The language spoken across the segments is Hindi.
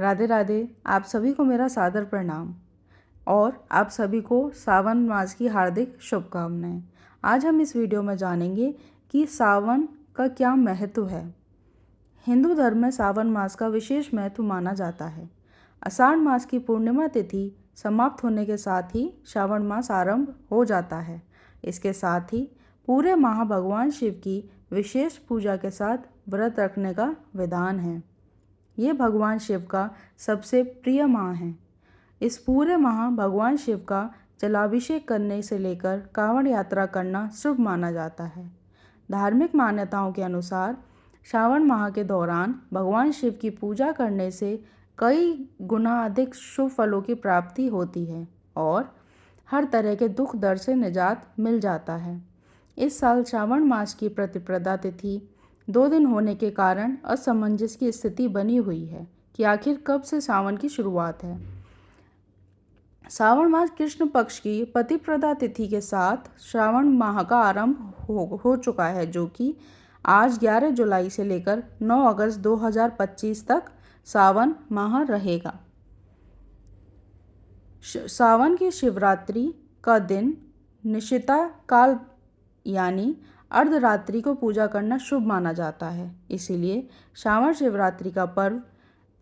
राधे राधे। आप सभी को मेरा सादर प्रणाम और आप सभी को सावन मास की हार्दिक शुभकामनाएं। आज हम इस वीडियो में जानेंगे कि सावन का क्या महत्व है। हिंदू धर्म में सावन मास का विशेष महत्व माना जाता है। आषाढ़ मास की पूर्णिमा तिथि समाप्त होने के साथ ही श्रावण मास आरंभ हो जाता है। इसके साथ ही पूरे माह भगवान शिव की विशेष पूजा के साथ व्रत रखने का विधान है। ये भगवान शिव का सबसे प्रिय माह है। इस पूरे माह भगवान शिव का जलाभिषेक करने से लेकर कांवड़ यात्रा करना शुभ माना जाता है। धार्मिक मान्यताओं के अनुसार श्रावण माह के दौरान भगवान शिव की पूजा करने से कई गुना अधिक शुभ फलों की प्राप्ति होती है और हर तरह के दुख दर्द से निजात मिल जाता है। इस साल श्रावण मास की प्रतिपदा तिथि 2 दिन होने के कारण असमंजस की स्थिति बनी हुई है कि आखिर कब से सावन की शुरुआत है। श्रावण मास कृष्ण पक्ष की प्रतिपदा तिथि के साथ श्रावण माह का आरंभ हो चुका है, जो कि आज 11 जुलाई से लेकर 9 अगस्त 2025 तक सावन माह रहेगा। सावन की शिवरात्रि का दिन निशिता काल यानी अर्धरात्रि को पूजा करना शुभ माना जाता है। इसीलिए श्रावण शिवरात्रि का पर्व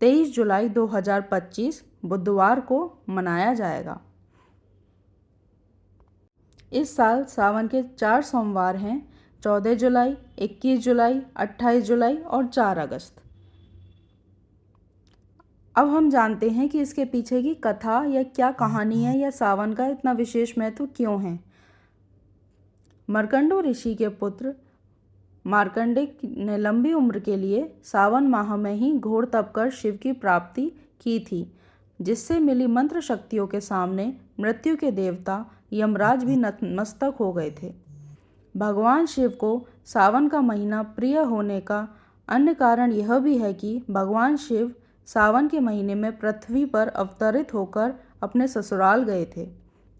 23 जुलाई 2025 बुधवार को मनाया जाएगा। इस साल सावन के 4 सोमवार हैं, 14 जुलाई, 21 जुलाई, 28 जुलाई और 4 अगस्त। अब हम जानते हैं कि इसके पीछे की कथा या क्या कहानी है या सावन का इतना विशेष महत्व क्यों है। मार्कंडू ऋषि के पुत्र मार्कंडेय ने लंबी उम्र के लिए सावन माह में ही घोर तप कर शिव की प्राप्ति की थी, जिससे मिली मंत्र शक्तियों के सामने मृत्यु के देवता यमराज भी नतमस्तक हो गए थे। भगवान शिव को सावन का महीना प्रिय होने का अन्य कारण यह भी है कि भगवान शिव सावन के महीने में पृथ्वी पर अवतरित होकर अपने ससुराल गए थे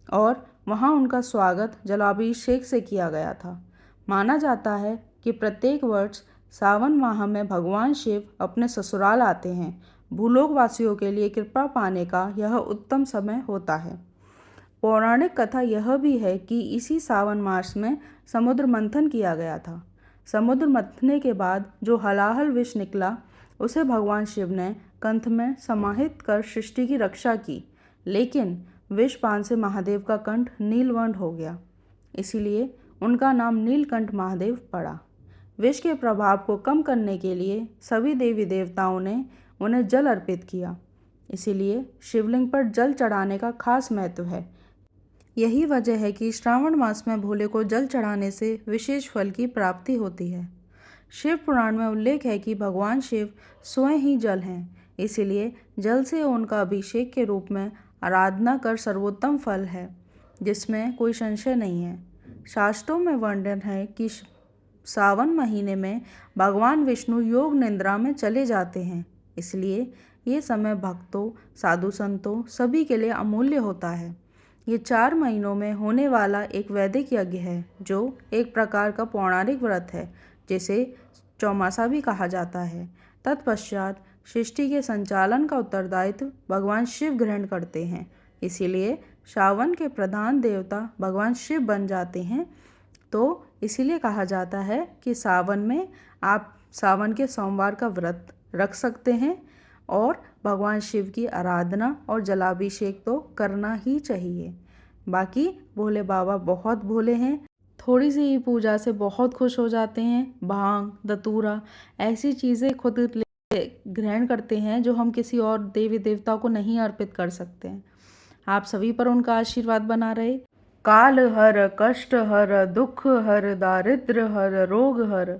और वहाँ उनका स्वागत जलाभिषेक से किया गया था। माना जाता है कि प्रत्येक वर्ष सावन माह में भगवान शिव अपने ससुराल आते हैं। भूलोक वासियों के लिए कृपा पाने का यह उत्तम समय होता है। पौराणिक कथा यह भी है कि इसी सावन मास में समुद्र मंथन किया गया था। समुद्र मंथने के बाद जो हलाहल विष निकला, उसे भगवान शिव ने कंठ में समाहित कर सृष्टि की रक्षा की, लेकिन विषपान से महादेव का कंठ नीलवर्ण हो गया, इसीलिए उनका नाम नीलकंठ महादेव पड़ा। विष के प्रभाव को कम करने के लिए सभी देवी देवताओं ने उन्हें जल अर्पित किया, इसीलिए शिवलिंग पर जल चढ़ाने का खास महत्व है। यही वजह है कि श्रावण मास में भोले को जल चढ़ाने से विशेष फल की प्राप्ति होती है। शिव पुराण में उल्लेख है कि भगवान शिव स्वयं ही जल हैं, इसीलिए जल से उनका अभिषेक के रूप में आराधना कर सर्वोत्तम फल है, जिसमें कोई संशय नहीं है। शास्त्रों में वर्णन है कि सावन महीने में भगवान विष्णु योग निद्रा में चले जाते हैं, इसलिए ये समय भक्तों, साधु संतों सभी के लिए अमूल्य होता है। ये 4 महीनों में होने वाला एक वैदिक यज्ञ है, जो एक प्रकार का पौराणिक व्रत है, जिसे चौमासा भी कहा जाता है। तत्पश्चात सृष्टि के संचालन का उत्तरदायित्व भगवान शिव ग्रहण करते हैं, इसीलिए सावन के प्रधान देवता भगवान शिव बन जाते हैं। तो इसीलिए कहा जाता है कि सावन में आप सावन के सोमवार का व्रत रख सकते हैं और भगवान शिव की आराधना और जलाभिषेक तो करना ही चाहिए। बाकी भोले बाबा बहुत भोले हैं, थोड़ी सी ही पूजा से बहुत खुश हो जाते हैं। भांग, धतूरा ऐसी चीज़ें खुद ग्रहण करते हैं जो हम किसी और देवी देवता को नहीं अर्पित कर सकते हैं। आप सभी पर उनका आशीर्वाद बना रहे। काल हर, कष्ट हर, दुख हर, दारिद्र हर, रोग हर।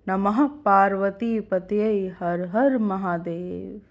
नमः पार्वती पतये हर हर महादेव।